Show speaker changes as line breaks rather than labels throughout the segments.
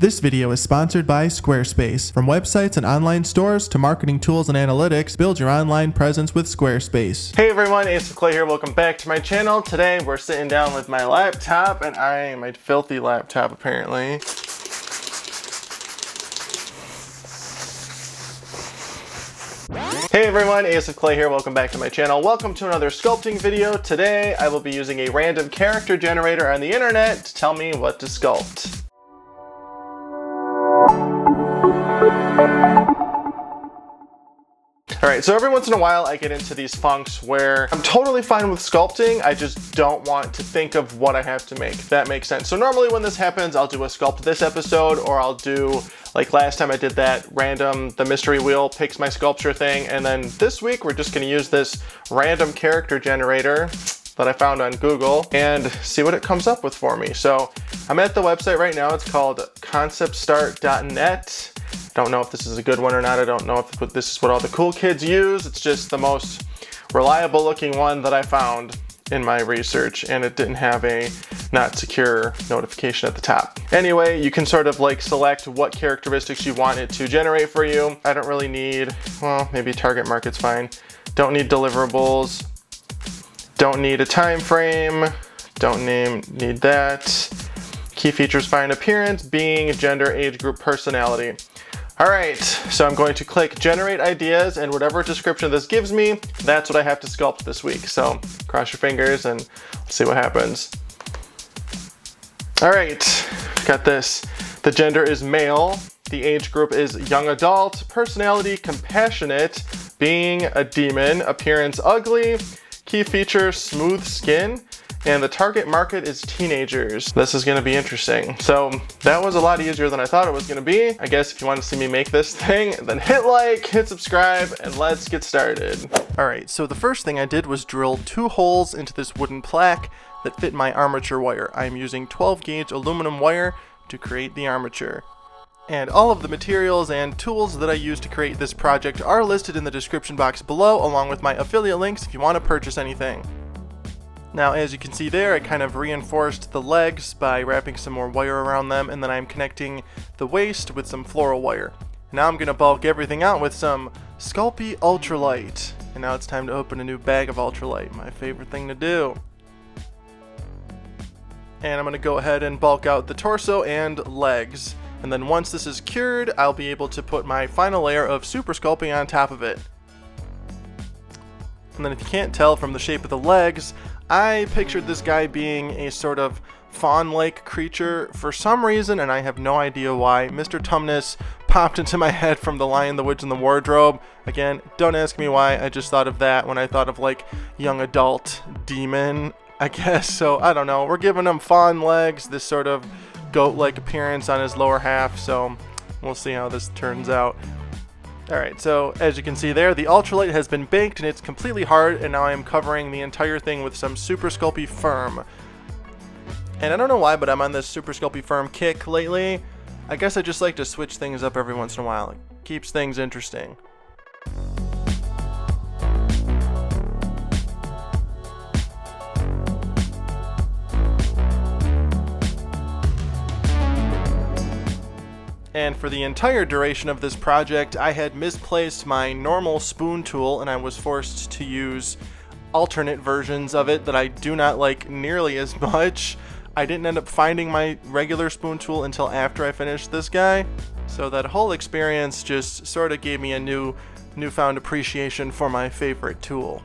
This video is sponsored by Squarespace. From websites and online stores to marketing tools and analytics, build your online presence with Squarespace.
Hey everyone, Ace of Clay here. Welcome back to my channel. Today we're sitting down with my laptop, and my filthy laptop apparently. Hey everyone, Ace of Clay here. Welcome back to my channel. Welcome to another sculpting video. Today I will be using a random character generator on the internet to tell me what to sculpt. Alright, so every once in a while I get into these funks where I'm totally fine with sculpting, I just don't want to think of what I have to make. That makes sense. So normally when this happens, I'll do a sculpt this episode, or I'll do, like last time I did that random, the mystery wheel picks my sculpture thing, and then this week we're just going to use this random character generator that I found on Google and see what it comes up with for me. So I'm at the website right now. It's called conceptstart.net. Don't know if this is a good one or not. I don't know if this is what all the cool kids use. It's just the most reliable looking one that I found in my research, and it didn't have a not secure notification at the top. Anyway, you can sort of like select what characteristics you want it to generate for you. I don't really need, well, maybe target market's fine. Don't need deliverables. Don't need a time frame. Don't need that. Key features fine. Appearance, being, gender, age group, personality. Alright, so I'm going to click generate ideas, and whatever description this gives me, that's what I have to sculpt this week. So cross your fingers and let's see what happens. Alright, got this. The gender is male. The age group is young adult. Personality, compassionate. Being, a demon. Appearance, ugly. Key feature, smooth skin. And the target market is teenagers. This is gonna be interesting. So that was a lot easier than I thought it was gonna be. I guess if you want to see me make this thing, then hit like, hit subscribe, and let's get started. All right, so the first thing I did was drill 2 holes into this wooden plaque that fit my armature wire. I'm using 12 gauge aluminum wire to create the armature. And all of the materials and tools that I used to create this project are listed in the description box below, along with my affiliate links if you want to purchase anything. Now, as you can see there, I kind of reinforced the legs by wrapping some more wire around them, and then I'm connecting the waist with some floral wire. Now I'm going to bulk everything out with some Sculpey Ultralight. And now it's time to open a new bag of Ultralight, my favorite thing to do. And I'm going to go ahead and bulk out the torso and legs. And then once this is cured, I'll be able to put my final layer of Super Sculpting on top of it. And then if you can't tell from the shape of the legs, I pictured this guy being a sort of fawn-like creature for some reason, and I have no idea why. Mr. Tumnus popped into my head from The Lion, the Witch, and the Wardrobe. Again, don't ask me why, I just thought of that when I thought of like young adult demon, I guess. So I don't know, we're giving him fawn legs, this sort of goat-like appearance on his lower half, so we'll see how this turns out. Alright, so as you can see there, the Ultralight has been baked and it's completely hard, and now I am covering the entire thing with some Super Sculpey Firm. And I don't know why, but I'm on this Super Sculpey Firm kick lately. I guess I just like to switch things up every once in a while. It keeps things interesting. And for the entire duration of this project, I had misplaced my normal spoon tool, and I was forced to use alternate versions of it that I do not like nearly as much. I didn't end up finding my regular spoon tool until after I finished this guy, so that whole experience just sort of gave me a newfound appreciation for my favorite tool.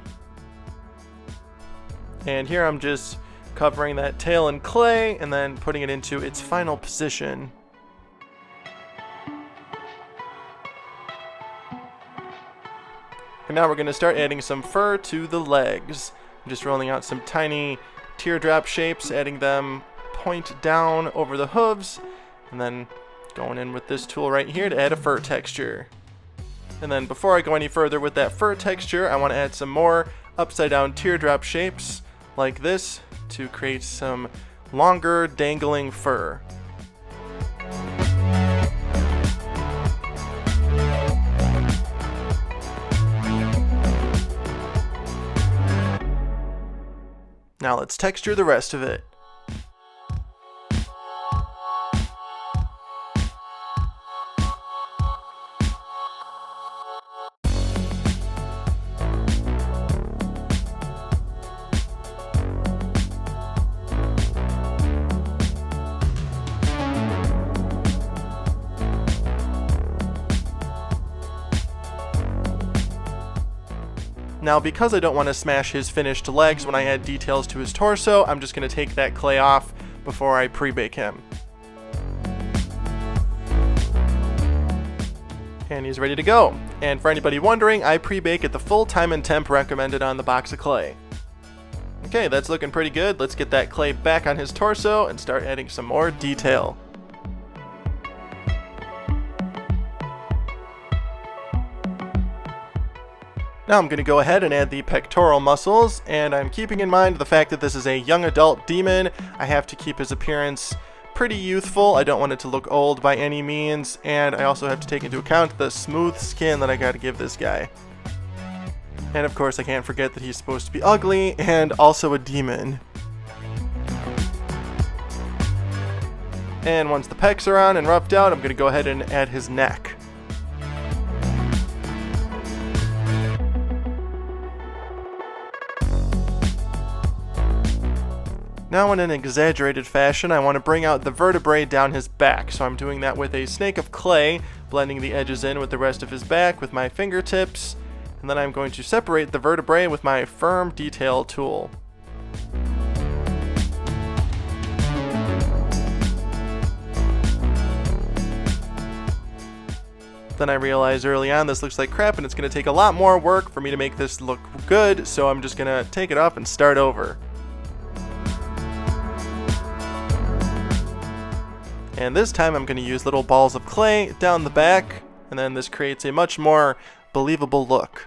And here I'm just covering that tail in clay and then putting it into its final position. And now we're going to start adding some fur to the legs. I'm just rolling out some tiny teardrop shapes, adding them point down over the hooves, and then going in with this tool right here to add a fur texture. And then before I go any further with that fur texture, I want to add some more upside down teardrop shapes like this to create some longer dangling fur. Now let's texture the rest of it. Now, because I don't want to smash his finished legs when I add details to his torso, I'm just going to take that clay off before I pre-bake him. And he's ready to go. And for anybody wondering, I pre-bake at the full time and temp recommended on the box of clay. Okay, that's looking pretty good. Let's get that clay back on his torso and start adding some more detail. Now I'm going to go ahead and add the pectoral muscles, and I'm keeping in mind the fact that this is a young adult demon. I have to keep his appearance pretty youthful. I don't want it to look old by any means, and I also have to take into account the smooth skin that I got to give this guy. And of course I can't forget that he's supposed to be ugly and also a demon. And once the pecs are on and roughed out, I'm going to go ahead and add his neck. Now in an exaggerated fashion, I want to bring out the vertebrae down his back, so I'm doing that with a snake of clay, blending the edges in with the rest of his back with my fingertips, and then I'm going to separate the vertebrae with my firm detail tool. Then I realized early on this looks like crap and it's going to take a lot more work for me to make this look good, so I'm just going to take it off and start over. And this time I'm going to use little balls of clay down the back, and then this creates a much more believable look.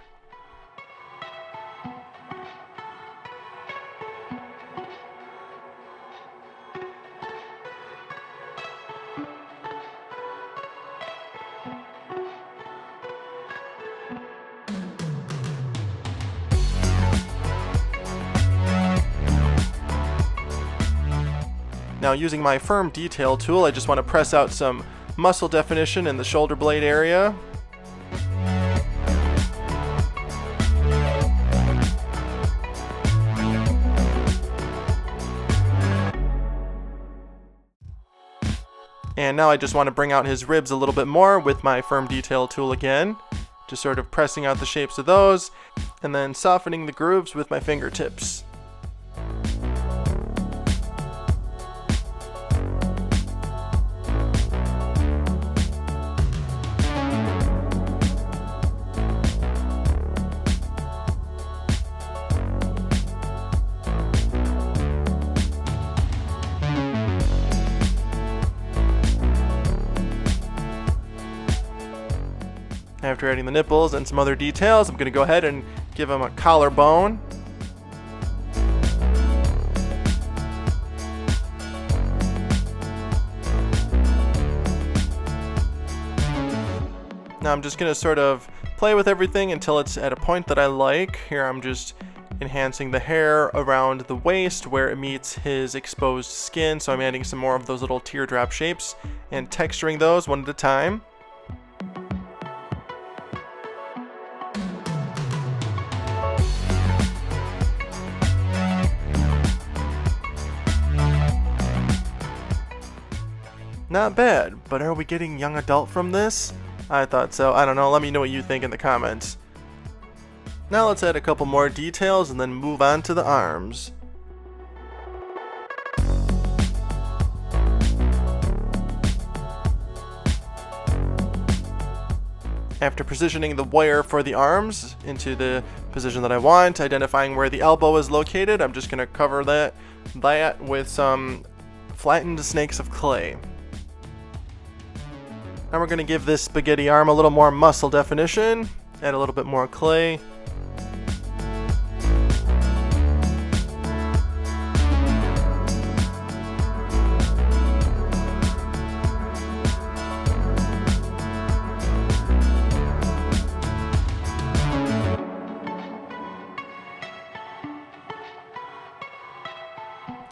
Now, using my firm detail tool, I just want to press out some muscle definition in the shoulder blade area. And now I just want to bring out his ribs a little bit more with my firm detail tool again, just sort of pressing out the shapes of those, and then softening the grooves with my fingertips. After adding the nipples and some other details, I'm going to go ahead and give him a collarbone. Now I'm just going to sort of play with everything until it's at a point that I like. Here I'm just enhancing the hair around the waist where it meets his exposed skin, so I'm adding some more of those little teardrop shapes and texturing those one at a time. Not bad, but are we getting young adult from this? I thought so. I don't know. Let me know what you think in the comments. Now let's add a couple more details and then move on to the arms. After positioning the wire for the arms into the position that I want, identifying where the elbow is located, I'm just going to cover that with some flattened snakes of clay. Now we're going to give this spaghetti arm a little more muscle definition, add a little bit more clay.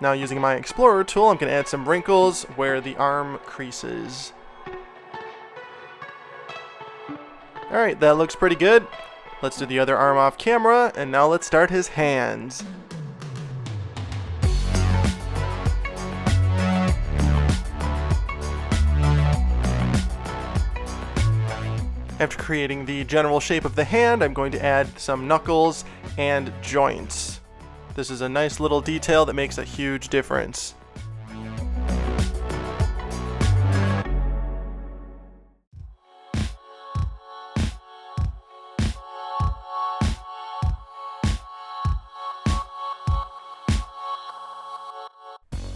Now using my Explorer tool, I'm going to add some wrinkles where the arm creases. Alright, that looks pretty good. Let's do the other arm off camera, and now let's start his hands. After creating the general shape of the hand, I'm going to add some knuckles and joints. This is a nice little detail that makes a huge difference.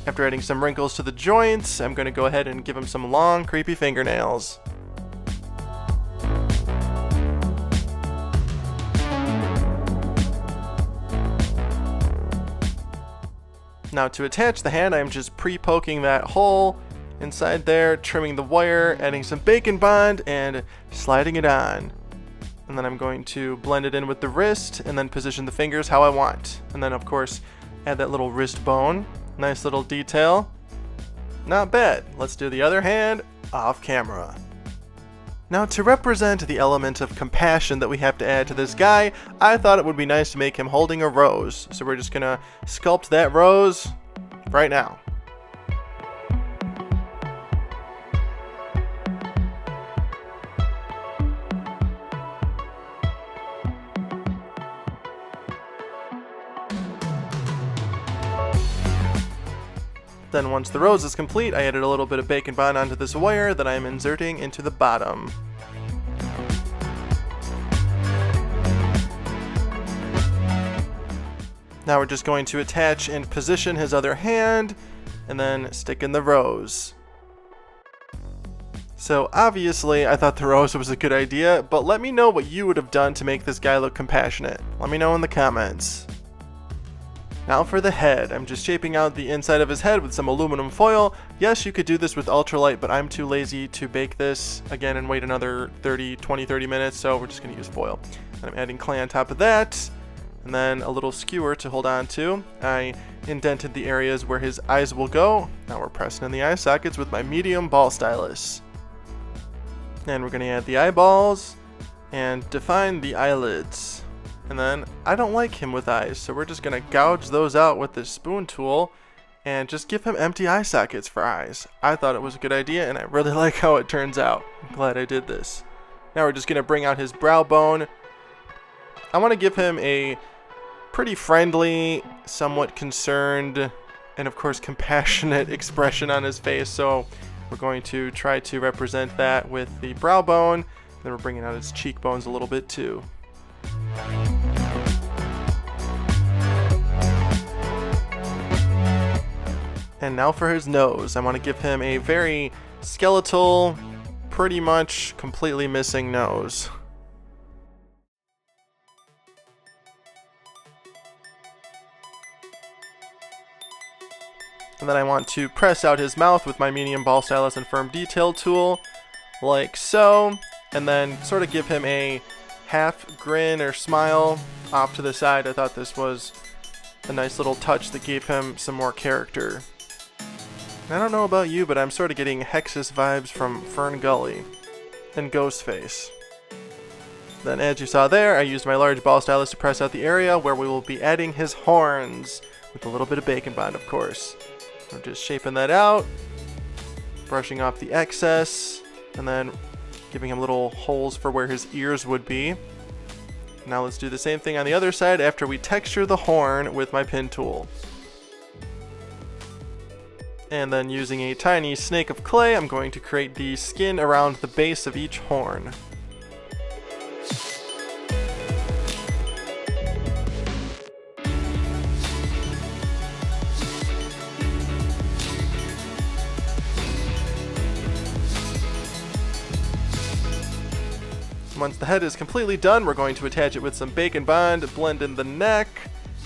After adding some wrinkles to the joints, I'm going to go ahead and give him some long, creepy fingernails. Now to attach the hand, I'm just pre-poking that hole inside there, trimming the wire, adding some bacon bond, and sliding it on. And then I'm going to blend it in with the wrist, and then position the fingers how I want. And then of course, add that little wrist bone. Nice little detail. Not bad. Let's do the other hand off camera. Now to represent the element of compassion that we have to add to this guy, I thought it would be nice to make him holding a rose. So we're just gonna sculpt that rose right now. Then once the rose is complete, I added a little bit of bacon bond onto this wire that I'm inserting into the bottom. Now we're just going to attach and position his other hand, and then stick in the rose. So obviously I thought the rose was a good idea, but let me know what you would have done to make this guy look compassionate. Let me know in the comments. Now for the head, I'm just shaping out the inside of his head with some aluminum foil. Yes, you could do this with ultralight, but I'm too lazy to bake this again and wait another 30 minutes, so we're just going to use foil. And I'm adding clay on top of that, and then a little skewer to hold on to. I indented the areas where his eyes will go. Now we're pressing in the eye sockets with my medium ball stylus. And we're going to add the eyeballs and define the eyelids. And then I don't like him with eyes, so we're just going to gouge those out with this spoon tool and just give him empty eye sockets for eyes. I thought it was a good idea, and I really like how it turns out. I'm glad I did this. Now we're just going to bring out his brow bone. I want to give him a pretty friendly, somewhat concerned, and of course compassionate expression on his face, so we're going to try to represent that with the brow bone. Then we're bringing out his cheekbones a little bit too. And now for his nose. I want to give him a very skeletal, pretty much completely missing nose. And then I want to press out his mouth with my medium ball stylus and firm detail tool, like so, and then sort of give him a half grin or smile off to the side. I thought this was a nice little touch that gave him some more character. And I don't know about you, but I'm sort of getting Hexus vibes from Fern Gully and Ghostface. Then as you saw there, I used my large ball stylus to press out the area where we will be adding his horns, with a little bit of bacon bond, of course. I'm just shaping that out, brushing off the excess, and then giving him little holes for where his ears would be. Now let's do the same thing on the other side after we texture the horn with my pin tool. And then using a tiny snake of clay, I'm going to create the skin around the base of each horn. Once the head is completely done, we're going to attach it with some bacon bond, blend in the neck,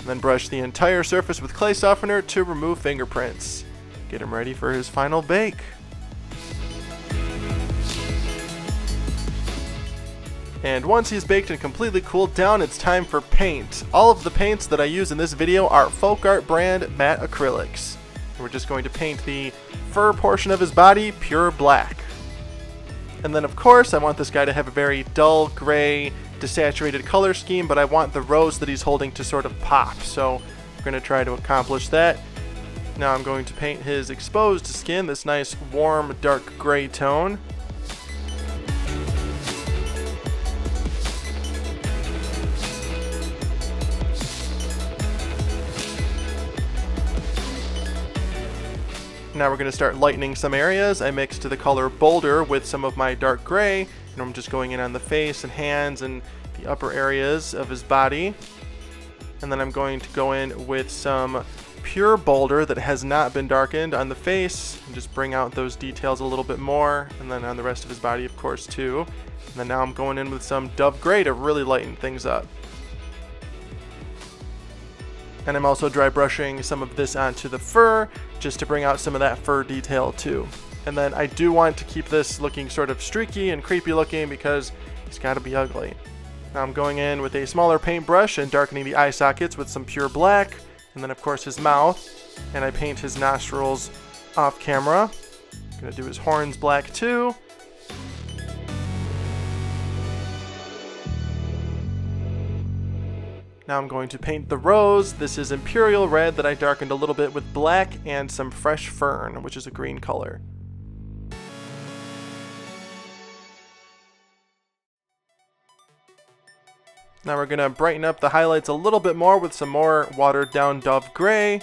and then brush the entire surface with clay softener to remove fingerprints. Get him ready for his final bake. And once he's baked and completely cooled down, it's time for paint. All of the paints that I use in this video are Folk Art brand matte acrylics. And we're just going to paint the fur portion of his body pure black. And then of course I want this guy to have a very dull gray desaturated color scheme, but I want the rose that he's holding to sort of pop, so we're going to try to accomplish that. Now I'm going to paint his exposed skin this nice warm dark gray tone. Now we're going to start lightening some areas. I mixed the color Boulder with some of my dark gray, and I'm just going in on the face and hands and the upper areas of his body. And then I'm going to go in with some pure Boulder that has not been darkened on the face and just bring out those details a little bit more, and then on the rest of his body of course too. And then now I'm going in with some Dove Gray to really lighten things up. And I'm also dry brushing some of this onto the fur just to bring out some of that fur detail too. And then I do want to keep this looking sort of streaky and creepy looking because he's got to be ugly. Now I'm going in with a smaller paintbrush and darkening the eye sockets with some pure black, and then of course his mouth, and I paint his nostrils off camera. I'm gonna do his horns black too. Now I'm going to paint the rose. This is Imperial Red that I darkened a little bit with black and some fresh fern, which is a green color. Now we're going to brighten up the highlights a little bit more with some more watered down Dove Gray.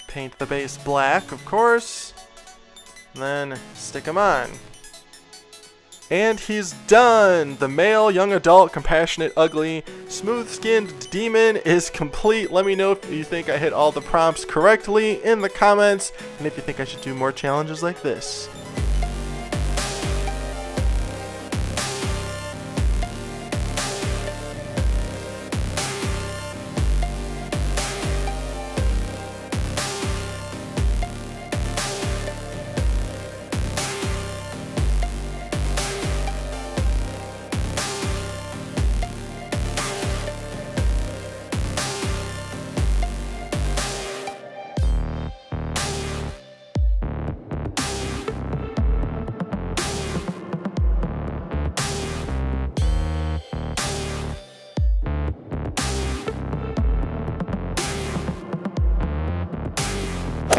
Paint the base black, of course. And then stick them on. And he's done! The male, young adult, compassionate, ugly, smooth-skinned demon is complete. Let me know if you think I hit all the prompts correctly in the comments, and if you think I should do more challenges like this.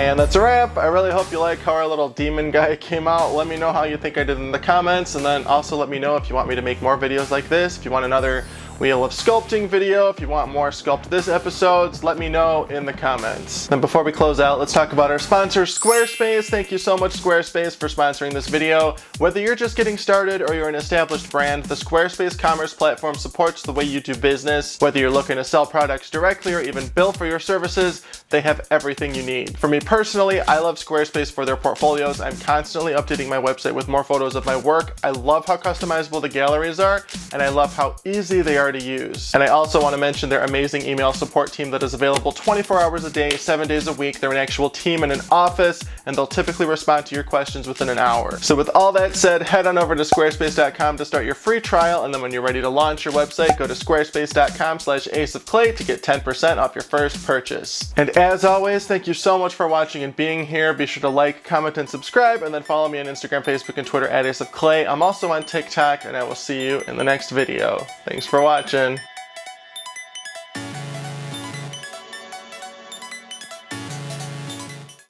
And that's a wrap. I really hope you like how our little demon guy came out. Let me know how you think I did in the comments, and then also let me know if you want me to make more videos like this. If you want another Wheel of Sculpting video, if you want more Sculpt This episodes, let me know in the comments. And before we close out, let's talk about our sponsor, Squarespace. Thank you so much, Squarespace, for sponsoring this video. Whether you're just getting started or you're an established brand, the Squarespace commerce platform supports the way you do business. Whether you're looking to sell products directly or even bill for your services, they have everything you need. For me personally, I love Squarespace for their portfolios. I'm constantly updating my website with more photos of my work. I love how customizable the galleries are, and I love how easy they are to use. And I also want to mention their amazing email support team that is available 24 hours a day, 7 days a week. They're an actual team in an office, and they'll typically respond to your questions within an hour. So with all that said, head on over to squarespace.com to start your free trial, and then when you're ready to launch your website, go to squarespace.com/aceofclay to get 10% off your first purchase. And as always, thank you so much for watching and being here. Be sure to like, comment, and subscribe, and then follow me on Instagram, Facebook, and Twitter @aceofclay. I'm also on TikTok, and I will see you in the next video. Thanks for watching.